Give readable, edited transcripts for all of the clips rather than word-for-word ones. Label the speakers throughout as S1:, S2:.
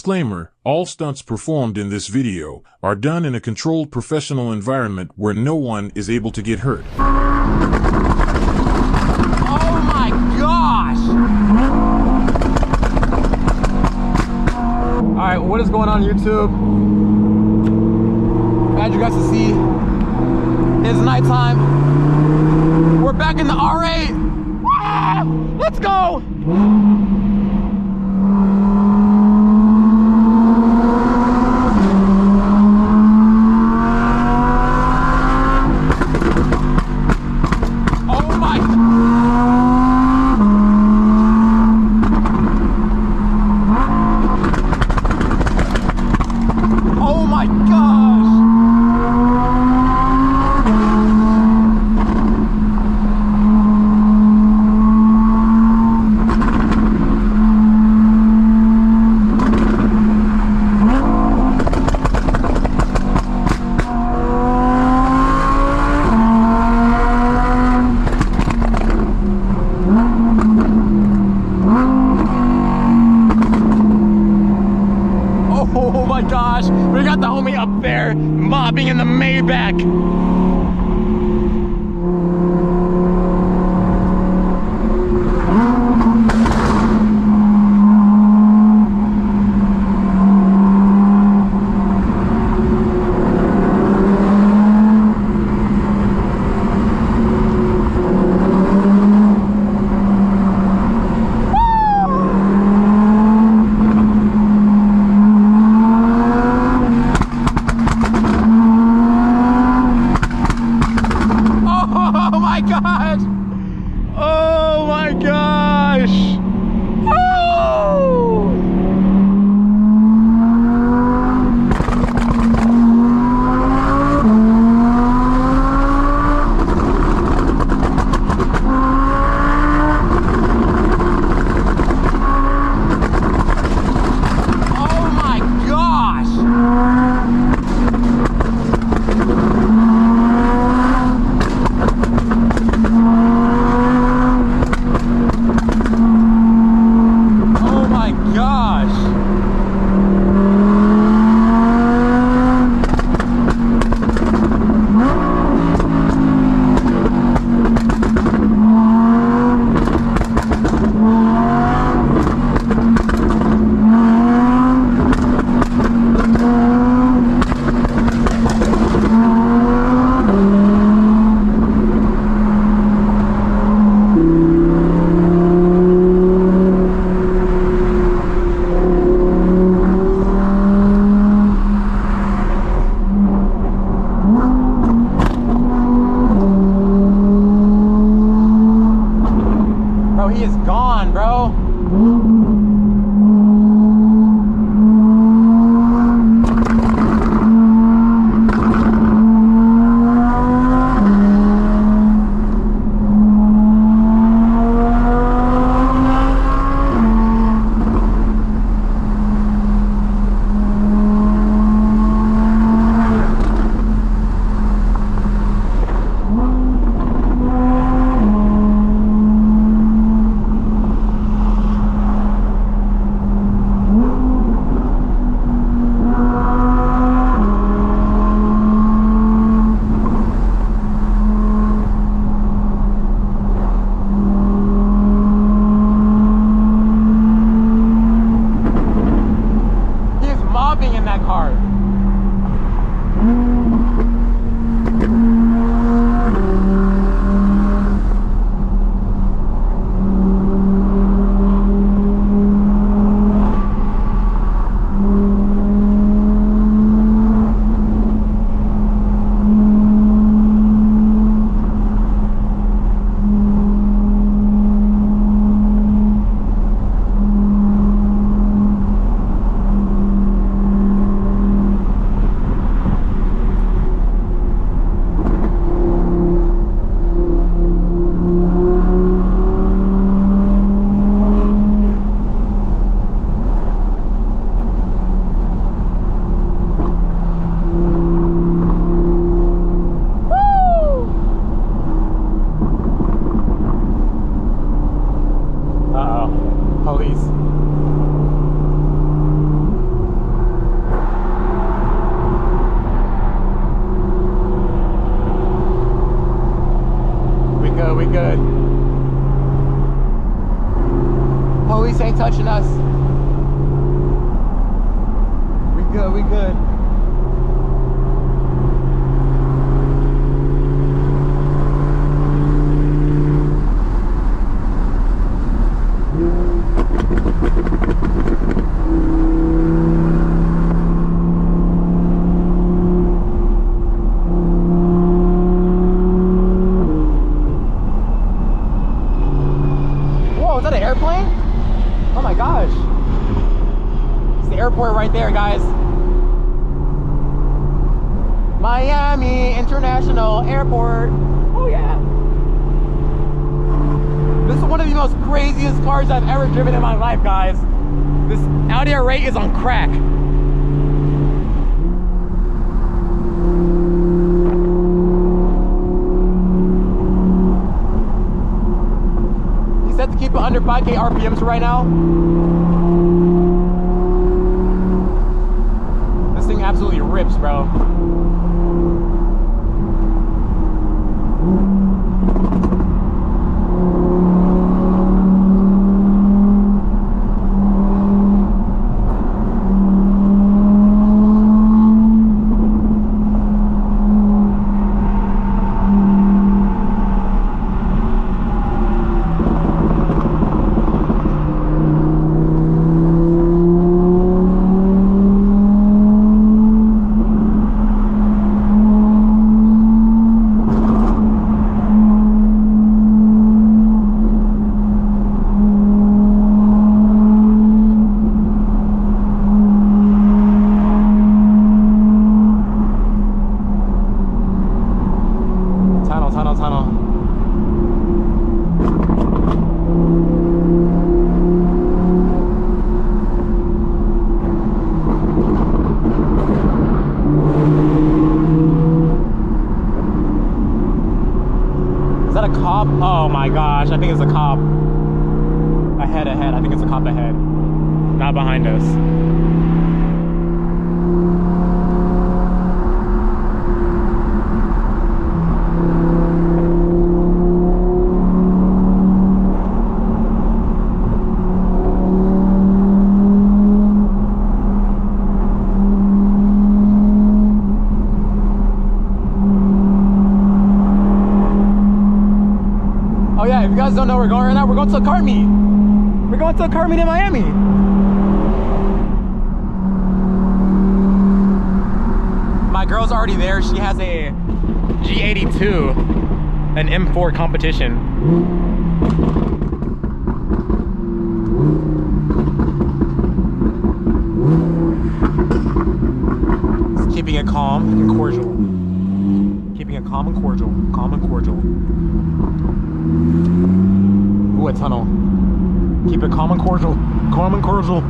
S1: Disclaimer: all stunts performed in this video are done in a controlled professional environment where no one is able to get hurt.
S2: Oh my gosh! Alright, what is going on YouTube? Glad you guys to see. It's nighttime. We're back in the R8. Ah, let's go! Oh my gosh, we got the homie up there mobbing in the Maybach. Oh my gosh! Oh! Oh my gosh! Bro, he is gone, bro. In that car. good. Police ain't touching us. We good, we good. Is that an airplane? Oh my gosh. It's the airport right there, guys. Miami International Airport. Oh yeah. This is one of the most craziest cars I've ever driven in my life, guys. This Audi R8 is on crack. Set to keep it under 5K RPMs right now. This thing absolutely rips, bro. Tunnel. Is that a cop? Oh my gosh, I think it's a cop. Ahead. I think it's a cop ahead. Not behind us. Oh yeah, if you guys don't know where we're going right now, we're going to a car meet. We're going to a car meet in Miami. My girl's already there. She has a G82, an M4 competition. Just keeping it calm and cordial. Keeping it calm and cordial. Calm and cordial. Ooh, a tunnel. Keep it calm and cordial. Calm and cordial.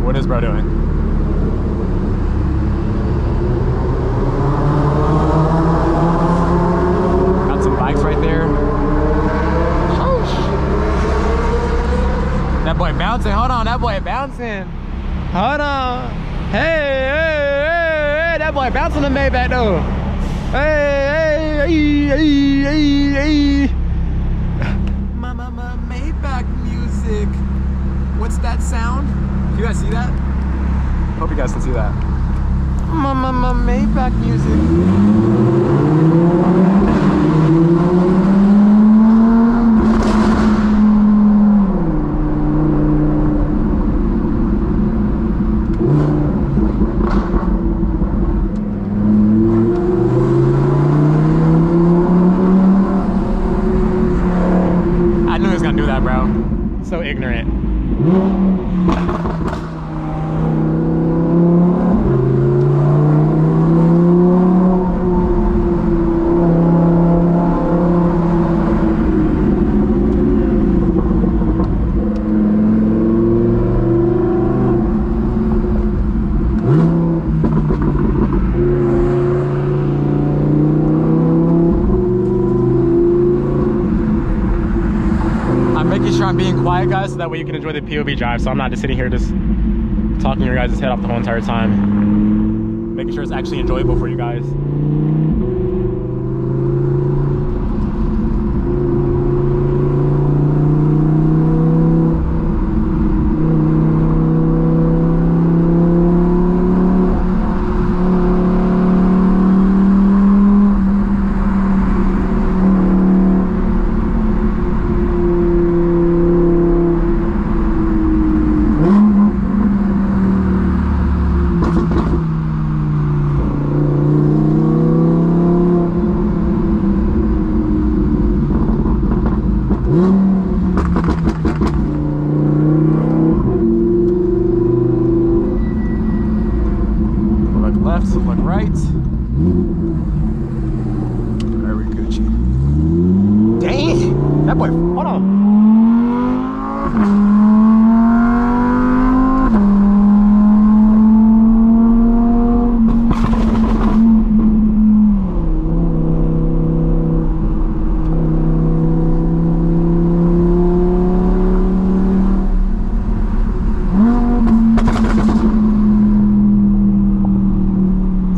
S2: What is bro doing? Got some bikes right there. That boy bouncing. Hold on, that boy bouncing. Hold on. Hey, that boy bouncing the Maybach though. Hey. Mama, Maybach music. What's that sound? You guys see that? Hope you guys can see that. Mama, Maybach music. Bro, so ignorant. I'm making sure I'm being quiet, guys, so that way you can enjoy the POV drive, so I'm not just sitting here just talking your guys' head off the whole entire time. Making sure it's actually enjoyable for you guys. Look right. Are we Gucci? Dang! That boy, hold on.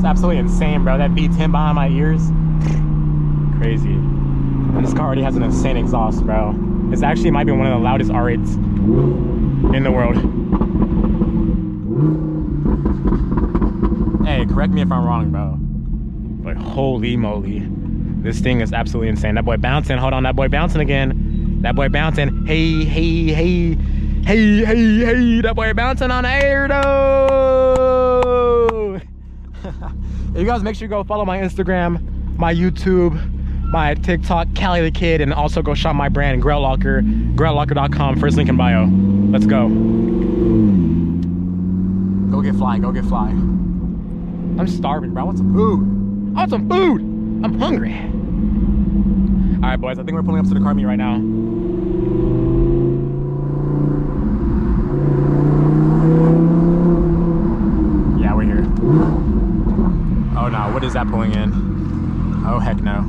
S2: Absolutely insane, bro. That beats him behind my ears. Crazy. And this car already has an insane exhaust, bro. It's actually might be one of the loudest R8s in the world. Hey, correct me if I'm wrong, bro. But holy moly. This thing is absolutely insane. That boy bouncing. Hold on, that boy bouncing again. That boy bouncing. Hey, hey, hey. Hey, hey, hey. That boy bouncing on the air, though. You guys make sure you go follow my Instagram, my YouTube, my TikTok, Cali the Kid, and also go shop my brand, Grail Locker, graillocker.com, first link in bio. Let's go. Go get fly, go get fly. I'm starving, bro. I want some food. I want some food. I'm hungry. All right, boys, I think we're pulling up to the car meet right now. Yeah, we're here. Oh no, what is that pulling in? Oh heck no.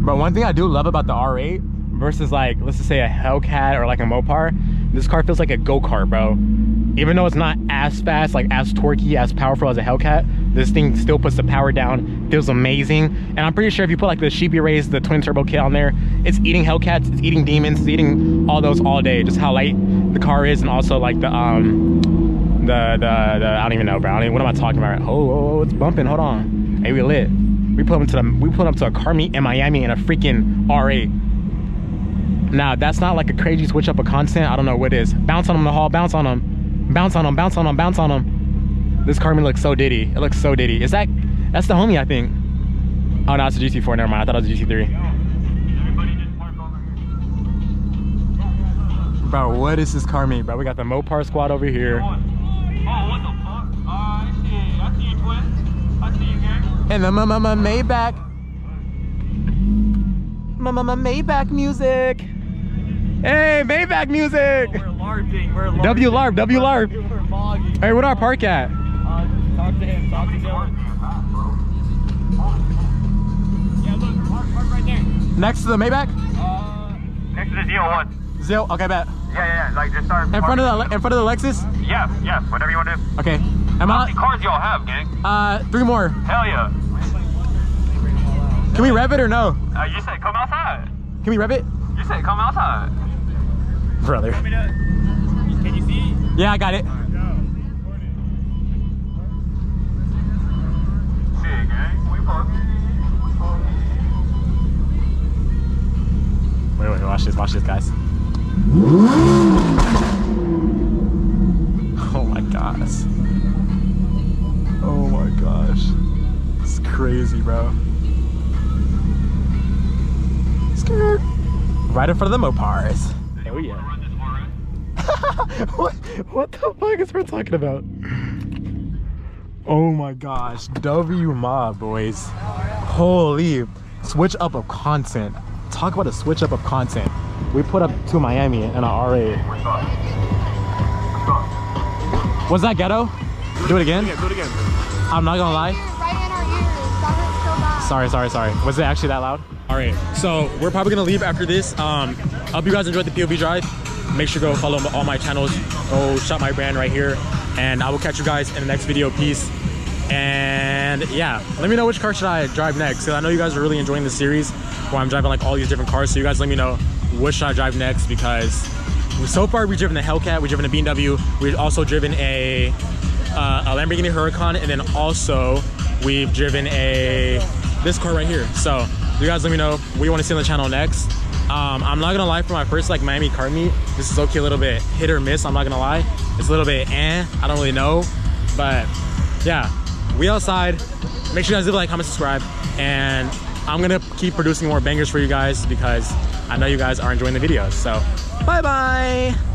S2: But one thing I do love about the R8 versus like, let's just say a Hellcat or like a Mopar, this car feels like a go-kart, bro. Even though it's not as fast, like as torquey, as powerful as a Hellcat, this thing still puts the power down, feels amazing. And I'm pretty sure if you put like the Sheepy Rays, the twin turbo kit on there, it's eating Hellcats, it's eating Demons, it's eating all those all day, just how light the car is. And also like the I don't even know, bro. What am I talking about? Oh, it's bumping, hold on. Hey, we lit. We put up to a car meet in Miami in a freaking R8. Now, that's not like a crazy switch up of content. I don't know what it is. Bounce on them in the hall, bounce on them. Bounce on them, bounce on them, bounce on them. This car meet looks so ditty. It looks so ditty. Is that, that's the homie, I think. Oh, no, it's a GT4, never mind. I thought it was a GT3. Bro, what is this car meet, bro? We got the Mopar squad over here.
S3: Oh, what the fuck? I see you, twin. I see you, gang.
S2: And the Maybach. Maybach music. Hey, Maybach music.
S3: We're LARPing. We're LARPing.
S2: W-LARP, W-LARP.
S3: We're vlogging.
S2: Hey, where our park at?
S3: Talk to him. Talk to him. Yeah, look. Park right there.
S2: Next to the Maybach?
S3: Next to the Z01.
S2: Zil, okay, bet.
S3: Yeah. Like, just start.
S2: In front of the Lexus?
S3: Yeah. Whatever you want to do.
S2: Okay.
S3: How many cars y'all have, gang?
S2: 3 more.
S3: Hell yeah.
S2: Can we rev it or no?
S3: You said come outside.
S2: Can we rev it?
S3: You said come outside.
S2: Brother.
S3: Can you see?
S2: Yeah, I got it.
S3: Shit, gang. We
S2: Wait, watch this, guys. Oh my gosh. Oh my gosh. It's crazy, bro. Skirt. Right in front of the Mopars. Oh yeah. What the fuck is we're talking about? Oh my gosh. W mob, boys. Holy. Switch up of content. Talk about a switch up of content. We put up to Miami in an R8. Was that ghetto? Do it again?
S3: Do it again.
S2: I'm not gonna lie.
S4: Right in our ears. That hurts so bad.
S2: Sorry. Was it actually that loud? All right, so we're probably gonna leave after this. I hope you guys enjoyed the POV drive. Make sure to go follow all my channels. Go shop my brand right here. And I will catch you guys in the next video. Peace. And yeah, let me know which car should I drive next, because I know you guys are really enjoying the series where I'm driving like all these different cars. So you guys let me know which should I drive next, because so far we've driven a Hellcat, we've driven a BMW, we've also driven a Lamborghini Huracan, and then also we've driven this car right here. So you guys let me know what you want to see on the channel next. I'm not gonna lie, for my first like Miami car meet, this is okay, a little bit hit or miss. I'm not gonna lie, it's a little bit I don't really know, but yeah, we outside. Make sure you guys leave a like, comment, subscribe, and I'm gonna keep producing more bangers for you guys because I know you guys are enjoying the videos. So bye bye.